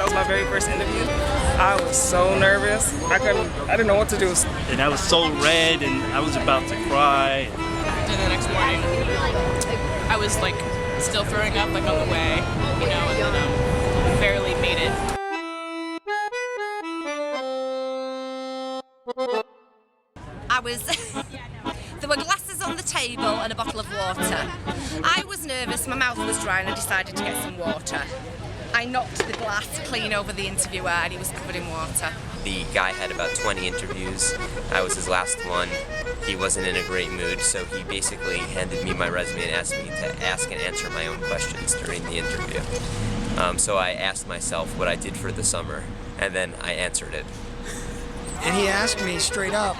was my very first interview. I was so nervous. I didn't know what to do. And I was so red and I was about to cry. And the next morning, I was like still throwing up like on the way, you know, and then barely made it. There were glasses on the table and a bottle of water. I was nervous, my mouth was dry and I decided to get some water. I knocked the glass clean over the interviewer and he was covered in water. The guy had about 20 interviews. I was his last one. He wasn't in a great mood, so he basically handed me my resume and asked me to ask and answer my own questions during the interview. So I asked myself what I did for the summer, and then I answered it. And he asked me straight up,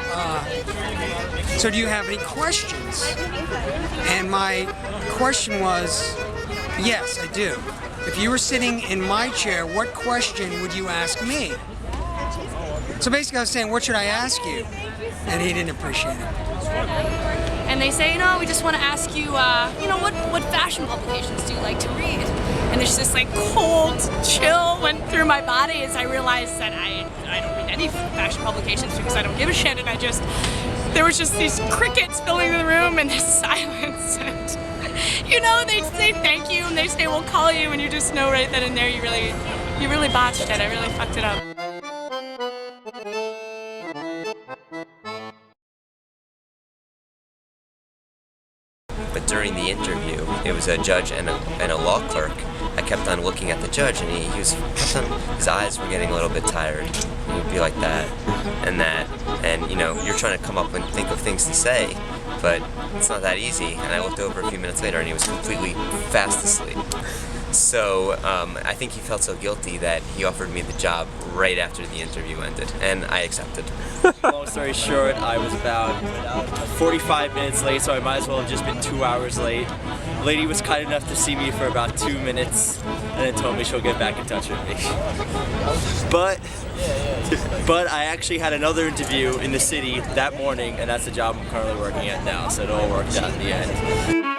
so do you have any questions? And my question was, yes, I do. If you were sitting in my chair, what question would you ask me? So basically I was saying, what should I ask you? And he didn't appreciate it. And they say, we just want to ask you, what fashion publications do you like to read? And there's this like cold chill went through my body as I realized that I don't read any fashion publications because I don't give a shit, and there was just these crickets filling the room and this silence, and they say thank you and they say we'll call you, and you just know right then and there you really botched it. I really fucked it up. But during the interview, it was a judge and a law clerk. I kept on looking at the judge, and his eyes were getting a little bit tired. He would be like that and that, and you're trying to come up and think of things to say, but it's not that easy. And I looked over a few minutes later, and he was completely fast asleep. So I think he felt so guilty that he offered me the job right after the interview ended, and I accepted. Long story short, I was about 45 minutes late, so I might as well have just been 2 hours late. The lady was kind enough to see me for about 2 minutes, and then told me she'll get back in touch with me. But I actually had another interview in the city that morning, and that's the job I'm currently working at now, so it all worked out in the end.